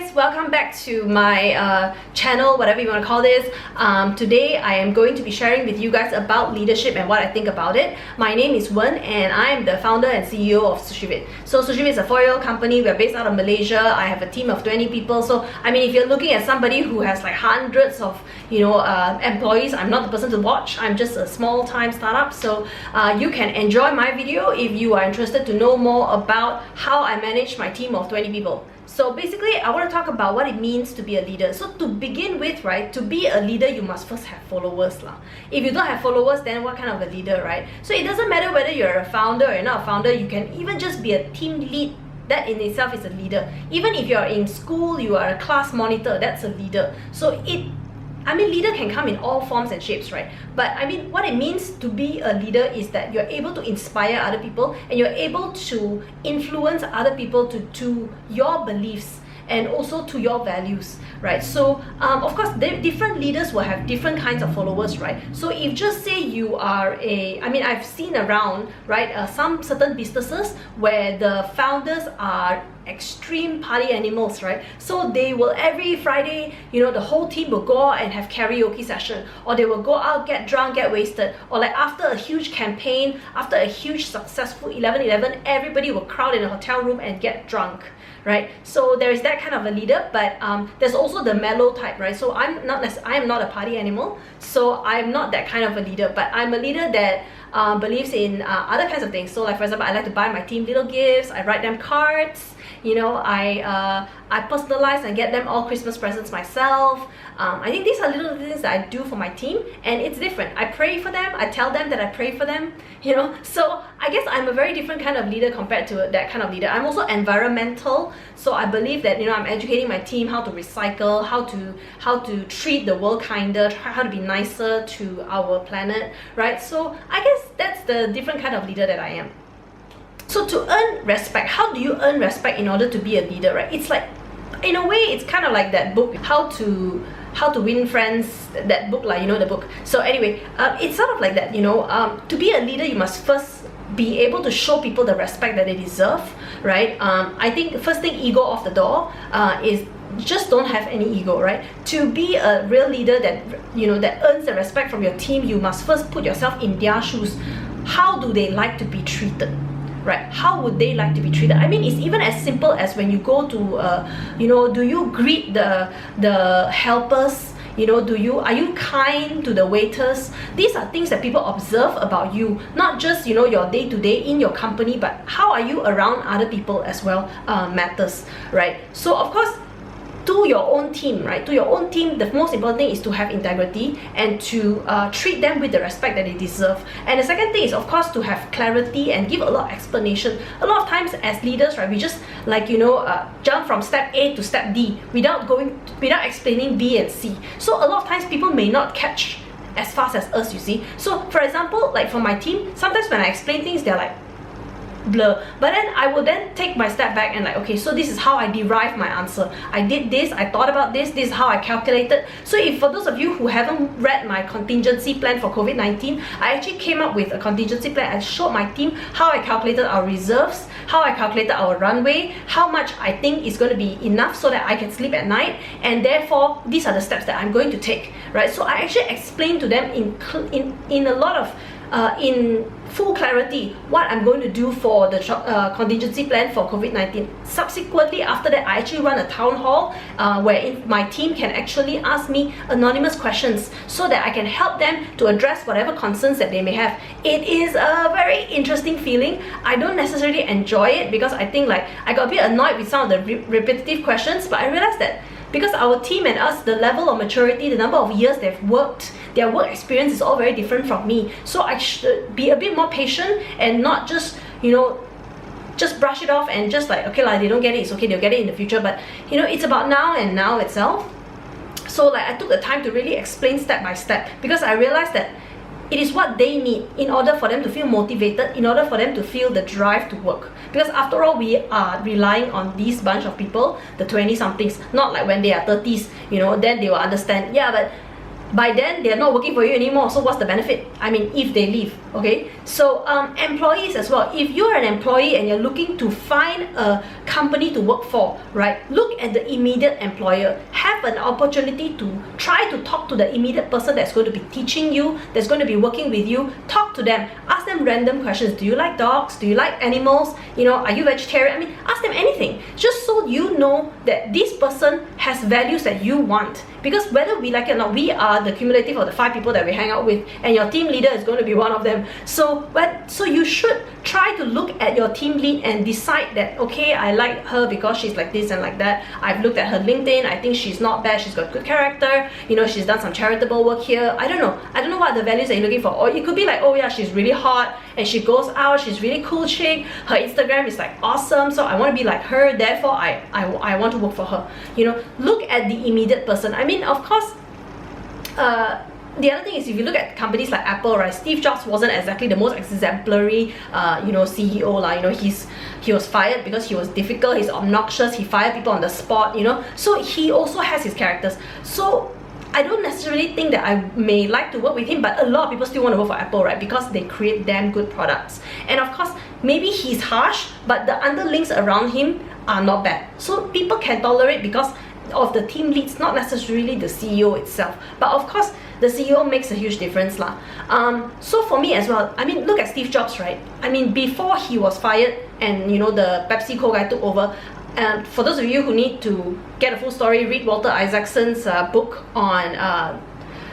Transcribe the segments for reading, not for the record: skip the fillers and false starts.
guys, welcome back to my channel, whatever you want to call this. Today I am going to be sharing with you guys about leadership and what I think about it. My name is Wen and I am the founder and CEO of SushiVid. So SushiVid is a 4-year-old company. We are based out of Malaysia. I have a team of 20 people. So I mean, if you're looking at somebody who has like hundreds of employees, I'm not the person to watch. I'm just a small time startup. So you can enjoy my video if you are interested to know more about how I manage my team of 20 people. So basically, I want to talk about what it means to be a leader. So to begin with, right, to be a leader, you must first have followers lah. If you don't have followers, then what kind of a leader, right? So it doesn't matter whether you're a founder or you're not a founder, you can even just be a team lead. That in itself is a leader. Even if you're in school, you are a class monitor, that's a leader. So leader can come in all forms and shapes, right? But I mean, what it means to be a leader is that you're able to inspire other people and you're able to influence other people to your beliefs and also to your values, right? So of course, different leaders will have different kinds of followers, right? So if just say you are I've seen around, right, some certain businesses where the founders are extreme party animals, right? So they will every Friday, the whole team will go out and have karaoke session, or they will go out, get drunk, get wasted, or like after a huge campaign, after a huge successful 11/11, everybody will crowd in a hotel room and get drunk, right? So there is that kind of a leader, but there's also the mellow type, right? So I am not a party animal, so I'm not that kind of a leader, but I'm a leader that believes in other kinds of things. So like for example, I like to buy my team little gifts, I write them cards, I personalize and get them all Christmas presents myself. I think these are little things that I do for my team, and it's different. I pray for them, I tell them that I pray for them, so I guess I'm a very different kind of leader compared to that kind of leader. I'm also environmental, so I believe that I'm educating my team how to recycle, how to treat the world kinder, how to be nicer to our planet, right? So I guess that's the different kind of leader that I am. So to earn respect, how do you earn respect in order to be a leader, right? It's like, in a way, it's kind of like that book, How to Win Friends, that book, like, the book. So anyway, it's sort of like that, to be a leader, you must first be able to show people the respect that they deserve, right? I think the first thing, ego off the door, is just don't have any ego, right? To be a real leader that, that earns the respect from your team, you must first put yourself in their shoes. How do they like to be treated? Right? How would they like to be treated? I mean, it's even as simple as when you go to, do you greet the helpers? Are you kind to the waiters? These are things that people observe about you, not just your day-to-day in your company, but how are you around other people as well matters, right? So of course, to your own team, right? To your own team, the most important thing is to have integrity and to treat them with the respect that they deserve. And the second thing is, of course, to have clarity and give a lot of explanation. A lot of times as leaders, right, we just like, jump from step A to step D without explaining B and C. So a lot of times people may not catch as fast as us, you see. So for example, like for my team, sometimes when I explain things, they're like, blur. But then I will then take my step back and like, okay, so this is how I derive my answer. I did this, I thought about this is how I calculated. So if for those of you who haven't read my contingency plan for COVID-19, I actually came up with a contingency plan. I showed my team how I calculated our reserves, how I calculated our runway, how much I think is going to be enough so that I can sleep at night, and therefore these are the steps that I'm going to take, right? So I actually explained to them in a lot of in full clarity what I'm going to do for the contingency plan for COVID-19. Subsequently, after that, I actually run a town hall where my team can actually ask me anonymous questions so that I can help them to address whatever concerns that they may have. It is a very interesting feeling. I don't necessarily enjoy it because I think like I got a bit annoyed with some of the repetitive questions, but I realized that because our team and us, the level of maturity, the number of years they've worked, their work experience is all very different from me. So I should be a bit more patient and not just, just brush it off and just like, okay, like they don't get it, it's okay, they'll get it in the future. But it's about now and now itself. So like I took the time to really explain step by step because I realized that it is what they need in order for them to feel motivated, in order for them to feel the drive to work. Because after all, we are relying on these bunch of people, the 20-somethings, not like when they are 30s, then they will understand, yeah, but by then they're not working for you anymore, so what's the benefit? I mean, if they leave, okay? So employees as well, if you're an employee and you're looking to find a company to work for, right, look at the immediate employer. Have an opportunity to try to talk to the immediate person that's going to be teaching you, that's going to be working with you. Talk to them, ask them random questions. Do you like dogs? Do you like animals? You know, are you vegetarian? I mean, ask them anything, just so you know that this person has values that you want. Because whether we like it or not, we are the cumulative of the 5 people that we hang out with, and your team leader is going to be one of them. So you should try to look at your team lead and decide that, okay, I like her because she's like this and like that. I've looked at her LinkedIn, I think she's not bad, she's got good character, you know, she's done some charitable work here. I don't know what the values that you're looking for. Or it could be like, oh yeah, she's really hot and she goes out, she's really cool chick, her Instagram is like awesome, so I want to be like her, therefore I want to work for her. You know, look at the immediate person. I mean, of course, the other thing is, if you look at companies like Apple, right, Steve Jobs wasn't exactly the most exemplary, you know, CEO lah. You know, he was fired because he was difficult, he's obnoxious, he fired people on the spot, you know. So he also has his characters. So I don't necessarily think that I may like to work with him, but a lot of people still want to work for Apple, right, because they create damn good products. And of course, maybe he's harsh, but the underlings around him are not bad. So people can tolerate because of the team leads, not necessarily the CEO itself. But of course, the CEO makes a huge difference lah. So for me as well, I mean, look at Steve Jobs, right? I mean, before he was fired and, you know, the PepsiCo guy took over, for those of you who need to get a full story, read Walter Isaacson's book on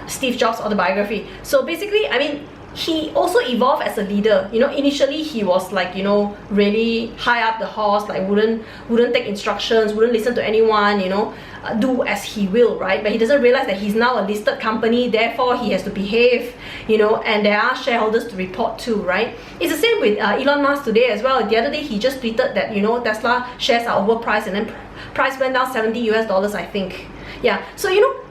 Steve Jobs' autobiography. So basically, I mean, he also evolved as a leader. You know, initially he was like, you know, really high up the horse, like wouldn't take instructions, wouldn't listen to anyone, you know, do as he will, right? But he doesn't realize that he's now a listed company, therefore he has to behave, you know, and there are shareholders to report to, right? It's the same with Elon Musk today as well. The other day he just tweeted that, you know, Tesla shares are overpriced, and then price went down $70 I think. Yeah, so you know,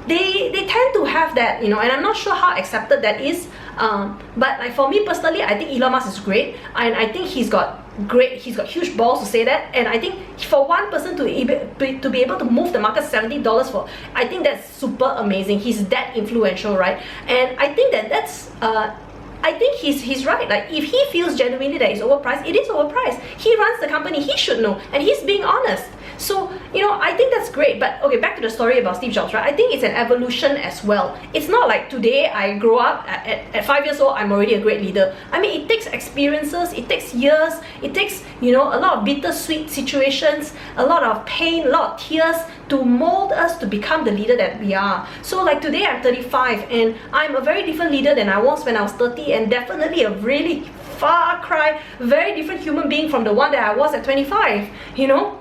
they tend to have that, you know, and I'm not sure how accepted that is. But like for me personally, I think Elon Musk is great, and I think he's got huge balls to say that. And I think for one person to be able to move the market $70 for, I think that's super amazing. He's that influential, right? And I think that's I think he's right. Like, if he feels genuinely that it's overpriced, it is overpriced. He runs the company, he should know, and he's being honest. So, you know, I think that's great. But okay, back to the story about Steve Jobs, right? I think it's an evolution as well. It's not like today I grow up, at 5 years old, I'm already a great leader. I mean, it takes experiences, it takes years, it takes, you know, a lot of bittersweet situations, a lot of pain, a lot of tears to mold us to become the leader that we are. So like today I'm 35 and I'm a very different leader than I was when I was 30, and definitely a really far cry, very different human being from the one that I was at 25, you know.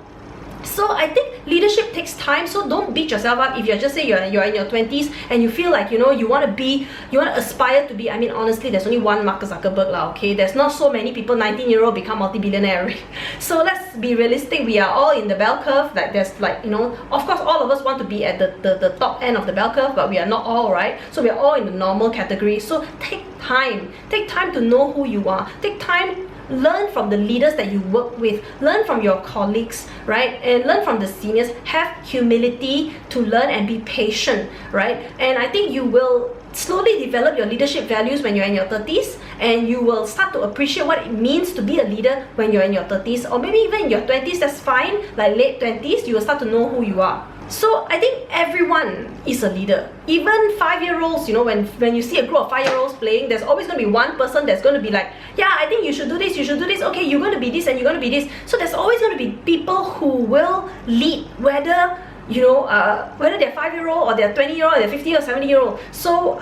So I think leadership takes time, so don't beat yourself up if you're just say you're in your 20s and you feel like, you know, you want to aspire to be. I mean, honestly, there's only one Mark Zuckerberg lah, okay? There's not so many people 19-year-old become multi-billionaire. So let's be realistic, we are all in the bell curve. Like, there's like, you know, of course all of us want to be at the top end of the bell curve, but we are not all, right? So we are all in the normal category. So take time to know who you are. Take time, learn from the leaders that you work with, learn from your colleagues, right? And learn from the seniors. Have humility to learn and be patient, right? And I think you will slowly develop your leadership values when you're in your 30s, and you will start to appreciate what it means to be a leader when you're in your 30s, or maybe even in your 20s, that's fine. Like late 20s, you will start to know who you are. So I think everyone is a leader. Even 5-year-olds, you know, when you see a group of 5-year-olds playing, there's always going to be one person that's going to be like, yeah, I think you should do this, okay, you're going to be this and you're going to be this. So there's always going to be people who will lead, whether, you know, whether they're 5-year-old or they're 20-year-old or they're 50 or 70-year-old. So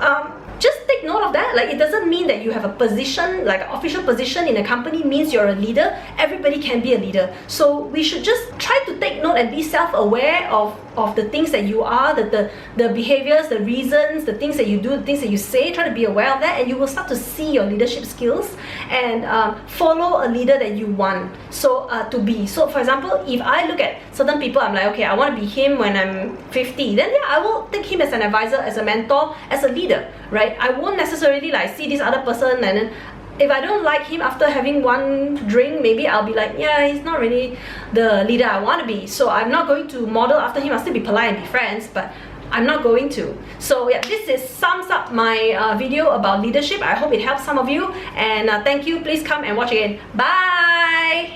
just take note of that. Like, it doesn't mean that you have a position, like an official position in a company means you're a leader. Everybody can be a leader. So we should just try to take note and be self-aware of the things that you are, the behaviors, the reasons, the things that you do, the things that you say. Try to be aware of that, and you will start to see your leadership skills and follow a leader that you want to be. So for example, if I look at certain people, I'm like, okay, I want to be him when I'm 50, then yeah, I will take him as an advisor, as a mentor, as a leader, right? I won't necessarily like see this other person and then if I don't like him after having one drink, maybe I'll be like, yeah, he's not really the leader I want to be. So I'm not going to model after him. I'll still be polite and be friends, but I'm not going to. So yeah, sums up my video about leadership. I hope it helps some of you, and thank you. Please come and watch again. Bye.